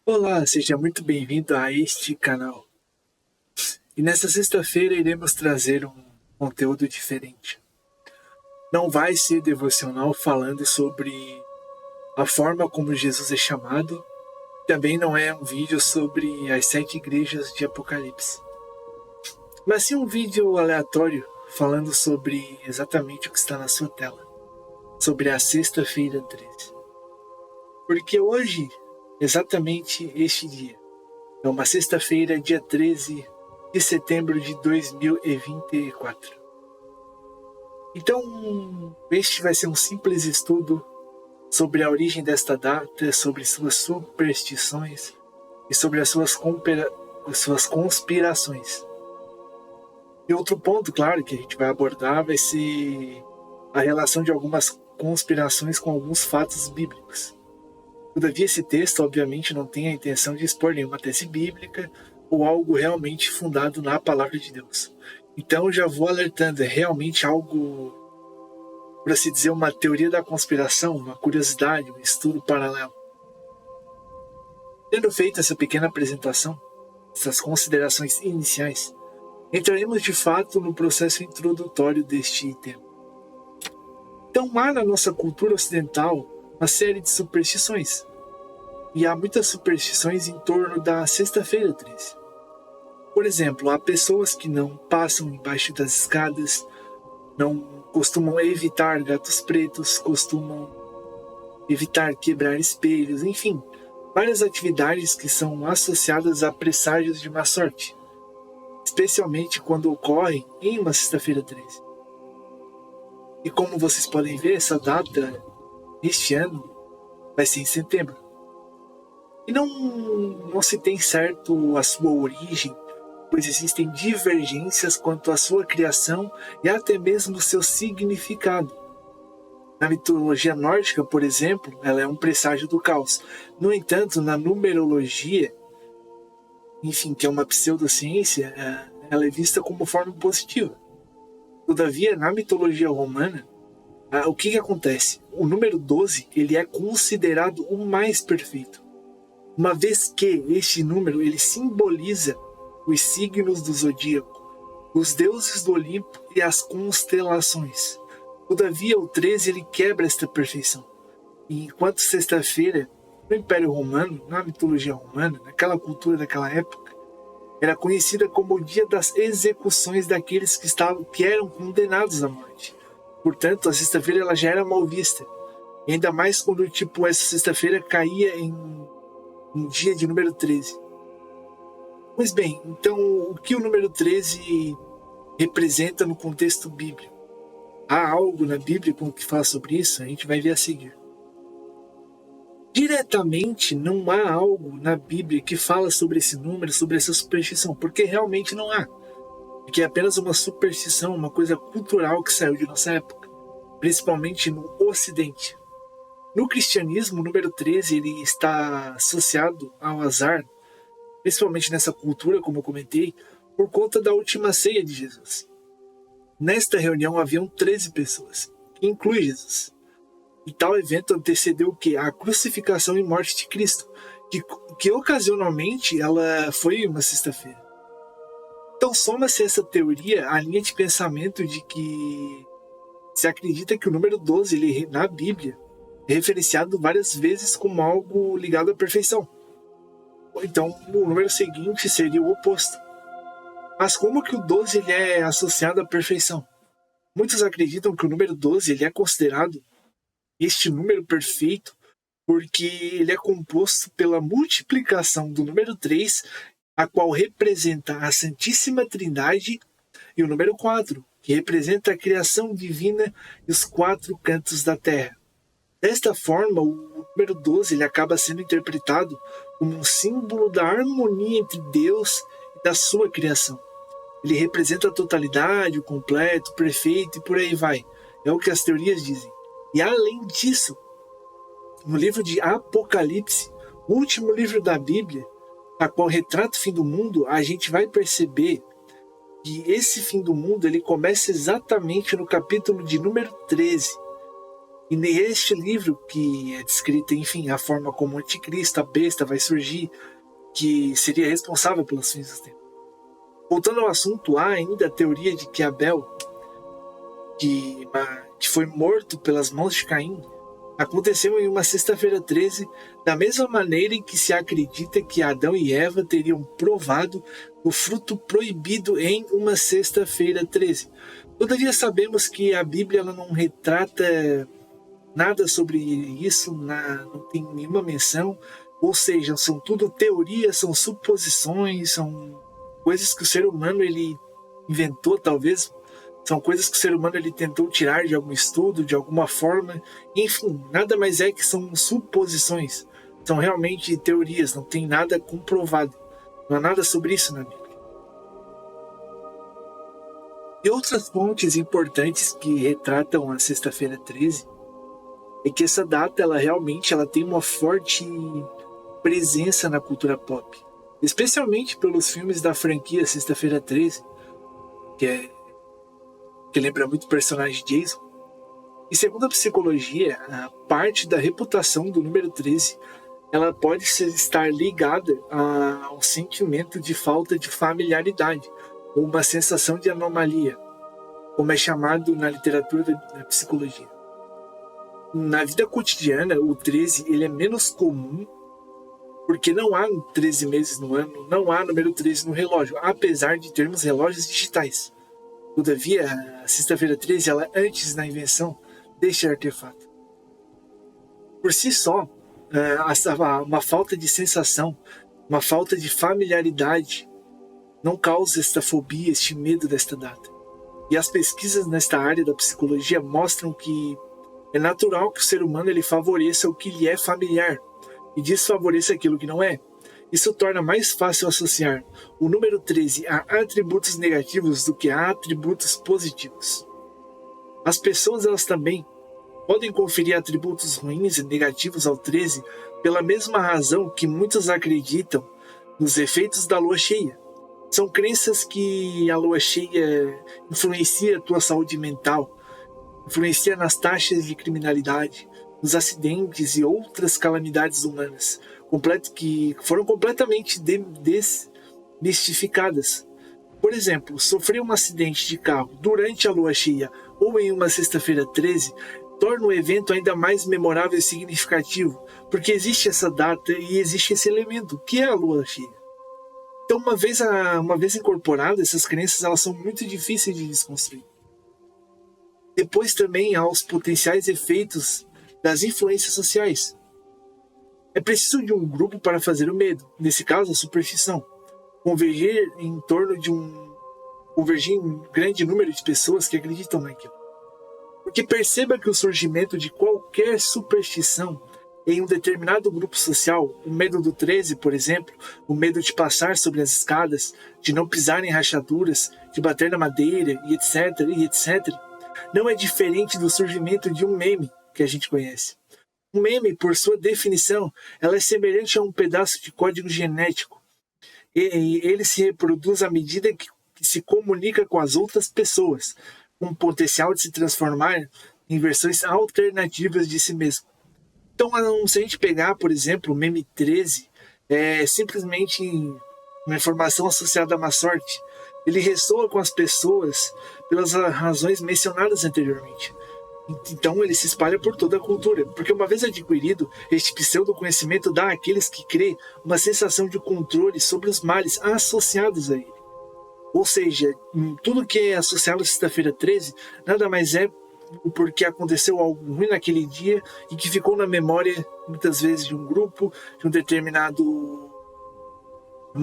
Olá, seja muito bem-vindo a este canal. E nesta sexta-feira iremos trazer um conteúdo diferente. Não vai ser devocional falando sobre a forma como Jesus é chamado, também não é um vídeo sobre as 7 igrejas de Apocalipse, mas sim um vídeo aleatório falando sobre exatamente o que está na sua tela, sobre a sexta-feira 13. Porque hoje, exatamente este dia, é uma sexta-feira, dia 13 de setembro de 2024. Então, este vai ser um simples estudo sobre a origem desta data, sobre suas superstições e sobre as suas conspirações. E outro ponto, claro, que a gente vai abordar vai ser a relação de algumas conspirações com alguns fatos bíblicos. Todavia, esse texto, obviamente, não tem a intenção de expor nenhuma tese bíblica ou algo realmente fundado na palavra de Deus. Então, já vou alertando, é realmente algo, por assim dizer, uma teoria da conspiração, uma curiosidade, um estudo paralelo. Tendo feito essa pequena apresentação, essas considerações iniciais, entraremos de fato no processo introdutório deste tema. Então, há na nossa cultura ocidental uma série de superstições. E há muitas superstições em torno da sexta-feira 13. Por exemplo, há pessoas que não passam embaixo das escadas, não costumam evitar gatos pretos, costumam evitar quebrar espelhos, enfim, várias atividades que são associadas a presságios de má sorte, especialmente quando ocorrem em uma sexta-feira 13. E como vocês podem ver, essa data, este ano, vai ser em setembro. E não se tem certo a sua origem, pois existem divergências quanto à sua criação e até mesmo o seu significado. Na mitologia nórdica, por exemplo, ela é um presságio do caos. No entanto, na numerologia, enfim, que é uma pseudociência, ela é vista como forma positiva. Todavia, na mitologia romana, o que acontece? O número 12 ele é considerado o mais perfeito, uma vez que este número ele simboliza os signos do zodíaco, os deuses do Olimpo e as constelações. Todavia, o 13 ele quebra esta perfeição. E enquanto sexta-feira, no Império Romano, na mitologia romana, naquela cultura daquela época, era conhecida como o dia das execuções daqueles que eram condenados à morte. Portanto, a sexta-feira ela já era mal vista. E ainda mais quando essa sexta-feira caía em um dia de número 13. Pois bem, então o que o número 13 representa no contexto bíblico? Há algo na Bíblia que fala sobre isso? A gente vai ver a seguir. Diretamente não há algo na Bíblia que fala sobre esse número, sobre essa superstição, porque realmente não há. Porque é apenas uma superstição, uma coisa cultural que saiu de nossa época, principalmente no Ocidente. No cristianismo, o número 13 ele está associado ao azar, principalmente nessa cultura, como eu comentei, por conta da última ceia de Jesus. Nesta reunião haviam 13 pessoas, que inclui Jesus. E tal evento antecedeu o quê? A crucificação e morte de Cristo, que ocasionalmente ela foi uma sexta-feira. Então soma-se essa teoria à linha de pensamento de que se acredita que o número 12, ele, na Bíblia, é referenciado várias vezes como algo ligado à perfeição. Então, o número seguinte seria o oposto. Mas como que o 12 ele é associado à perfeição? Muitos acreditam que o número 12 ele é considerado este número perfeito porque ele é composto pela multiplicação do número 3, a qual representa a Santíssima Trindade, e o número 4, que representa a criação divina e os 4 cantos da terra. Desta forma, o número 12 ele acaba sendo interpretado como um símbolo da harmonia entre Deus e da sua criação. Ele representa a totalidade, o completo, o perfeito e por aí vai. É o que as teorias dizem. E além disso, no livro de Apocalipse, o último livro da Bíblia, a qual retrata o fim do mundo, a gente vai perceber que esse fim do mundo ele começa exatamente no capítulo de número 13. E neste livro, que é descrita, enfim, a forma como o anticristo, a besta, vai surgir, que seria responsável pelos fins dos tempos. Voltando ao assunto, há ainda a teoria de que Abel, que foi morto pelas mãos de Caim, aconteceu em uma sexta-feira 13, da mesma maneira em que se acredita que Adão e Eva teriam provado o fruto proibido em uma sexta-feira 13. Todavia sabemos que a Bíblia ela não retrata nada sobre isso, não tem nenhuma menção, ou seja, são tudo teorias, são suposições, são coisas que o ser humano ele inventou, talvez, são coisas que o ser humano ele tentou tirar de algum estudo, de alguma forma, enfim, nada mais é que são suposições, são realmente teorias, não tem nada comprovado, não há nada sobre isso na Bíblia. E outras fontes importantes que retratam a sexta-feira 13 é que essa data ela realmente ela tem uma forte presença na cultura pop, especialmente pelos filmes da franquia Sexta-feira 13, que lembra muito o personagem Jason. E segundo a psicologia, a parte da reputação do número 13 ela pode estar ligada ao sentimento de falta de familiaridade, ou uma sensação de anomalia, como é chamado na literatura da psicologia. Na vida cotidiana, o 13 ele é menos comum, porque não há 13 meses no ano, não há número 13 no relógio, apesar de termos relógios digitais. Todavia, a sexta-feira 13, ela antes da invenção deste artefato. Por si só, uma falta de sensação, uma falta de familiaridade não causa esta fobia, este medo desta data. E as pesquisas nesta área da psicologia mostram que é natural que o ser humano ele favoreça o que lhe é familiar e desfavoreça aquilo que não é. Isso torna mais fácil associar o número 13 a atributos negativos do que a atributos positivos. As pessoas elas também podem conferir atributos ruins e negativos ao 13 pela mesma razão que muitos acreditam nos efeitos da lua cheia. São crenças que a lua cheia influencia a tua saúde mental, influencia nas taxas de criminalidade, nos acidentes e outras calamidades humanas, que foram completamente desmistificadas. Por exemplo, sofrer um acidente de carro durante a lua cheia ou em uma sexta-feira 13 torna o evento ainda mais memorável e significativo, porque existe essa data e existe esse elemento, que é a lua cheia. Então, uma vez incorporadas, essas crenças elas são muito difíceis de desconstruir. Depois também há os potenciais efeitos das influências sociais. É preciso de um grupo para fazer o medo, nesse caso a superstição. Convergir em um grande número de pessoas que acreditam naquilo. Porque perceba que o surgimento de qualquer superstição em um determinado grupo social, o medo do 13, por exemplo, o medo de passar sobre as escadas, de não pisar em rachaduras, de bater na madeira, e etc., não é diferente do surgimento de um meme que a gente conhece. Um meme, por sua definição, ela é semelhante a um pedaço de código genético. E ele se reproduz à medida que se comunica com as outras pessoas, com o potencial de se transformar em versões alternativas de si mesmo. Então, se a gente pegar, por exemplo, o meme 13, é simplesmente uma informação associada a má sorte. Ele ressoa com as pessoas pelas razões mencionadas anteriormente. Então ele se espalha por toda a cultura, porque uma vez adquirido, este pseudo-conhecimento dá àqueles que crê uma sensação de controle sobre os males associados a ele. Ou seja, tudo que é associado à sexta-feira 13 nada mais é porque aconteceu algo ruim naquele dia e que ficou na memória, muitas vezes, de um grupo, de uma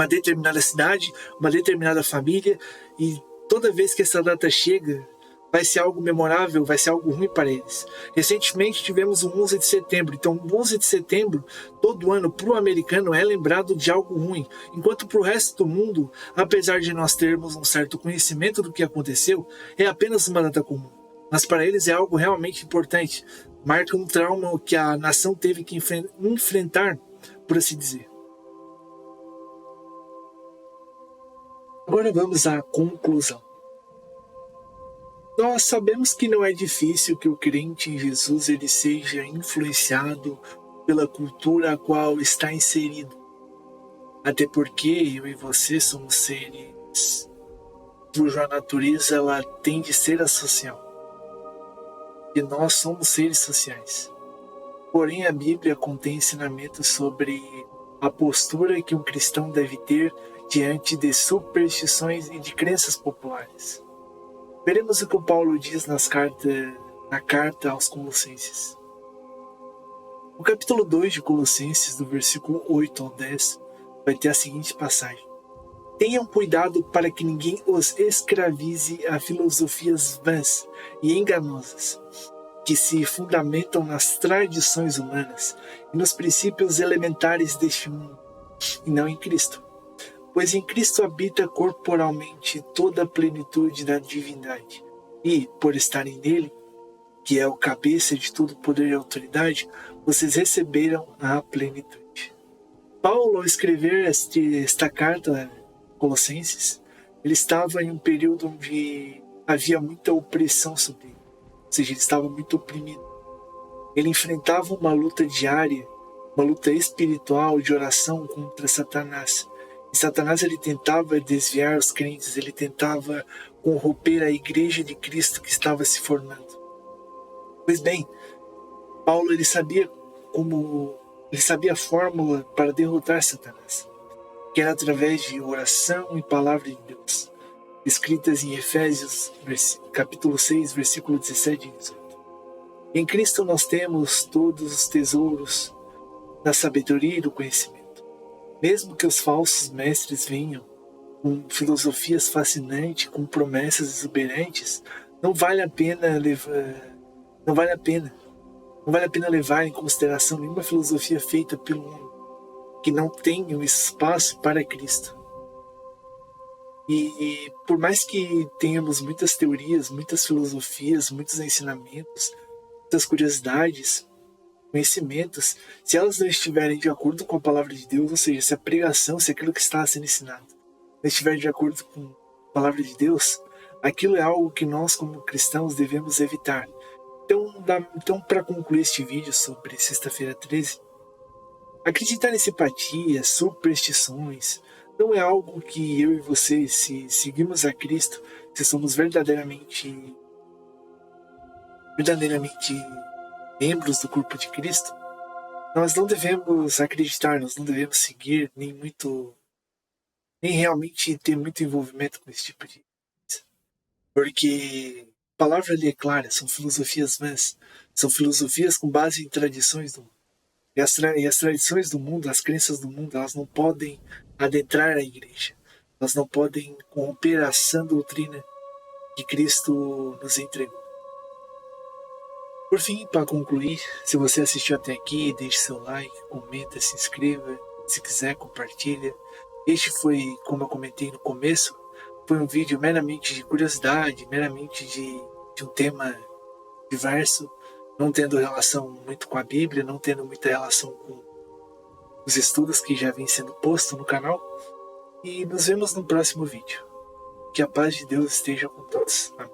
determinada cidade, uma determinada família, e toda vez que essa data chega, vai ser algo memorável, vai ser algo ruim para eles. Recentemente tivemos o 11 de setembro, então o 11 de setembro, todo ano, para o americano, é lembrado de algo ruim, enquanto para o resto do mundo, apesar de nós termos um certo conhecimento do que aconteceu, é apenas uma data comum. Mas para eles é algo realmente importante, marca um trauma que a nação teve que enfrentar, por assim dizer. Agora vamos à conclusão. Nós sabemos que não é difícil que o crente em Jesus ele seja influenciado pela cultura a qual está inserido. Até porque eu e você somos seres cuja natureza ela tem de ser a social. E nós somos seres sociais. Porém, a Bíblia contém ensinamentos sobre a postura que um cristão deve ter diante de superstições e de crenças populares. Veremos o que o Paulo diz na carta aos Colossenses. O capítulo 2 de Colossenses, do versículo 8 ao 10, vai ter a seguinte passagem. Tenham cuidado para que ninguém os escravize a filosofias vãs e enganosas, que se fundamentam nas tradições humanas e nos princípios elementares deste mundo, e não em Cristo. Pois em Cristo habita corporalmente toda a plenitude da divindade, e, por estarem nele, que é o cabeça de todo poder e autoridade, vocês receberam a plenitude. Paulo, ao escrever esta carta a Colossenses, ele estava em um período onde havia muita opressão sobre ele, ou seja, ele estava muito oprimido. Ele enfrentava uma luta diária, uma luta espiritual de oração contra Satanás. E Satanás ele tentava desviar os crentes, ele tentava corromper a igreja de Cristo que estava se formando. Pois bem, Paulo ele sabia a fórmula para derrotar Satanás, que era através de oração e palavra de Deus, escritas em Efésios, capítulo 6, versículo 17 e 18. Em Cristo nós temos todos os tesouros da sabedoria e do conhecimento. Mesmo que os falsos mestres venham com filosofias fascinantes, com promessas exuberantes, não vale a pena levar em consideração nenhuma filosofia feita pelo homem que não tenha um espaço para Cristo. E por mais que tenhamos muitas teorias, muitas filosofias, muitos ensinamentos, muitas curiosidades, conhecimentos, se elas não estiverem de acordo com a palavra de Deus, ou seja, se a pregação, se aquilo que está sendo ensinado não estiver de acordo com a palavra de Deus, aquilo é algo que nós como cristãos devemos evitar. Então, para concluir este vídeo sobre Sexta-feira 13, acreditar em simpatia, superstições, não é algo que eu e você, se seguimos a Cristo, se somos verdadeiramente membros do corpo de Cristo, nós não devemos acreditar, nós não devemos seguir, nem realmente ter muito envolvimento com esse tipo de coisa. Porque a palavra ali é clara, são filosofias vãs, são filosofias com base em tradições do mundo. E as tradições do mundo, as crenças do mundo, elas não podem adentrar a igreja. Elas não podem corromper a sã doutrina que Cristo nos entregou. Por fim, para concluir, se você assistiu até aqui, deixe seu like, comenta, se inscreva, se quiser compartilha. Este foi, como eu comentei no começo, foi um vídeo meramente de curiosidade, meramente de um tema diverso, não tendo relação muito com a Bíblia, não tendo muita relação com os estudos que já vêm sendo postos no canal. E nos vemos no próximo vídeo. Que a paz de Deus esteja com todos. Amém.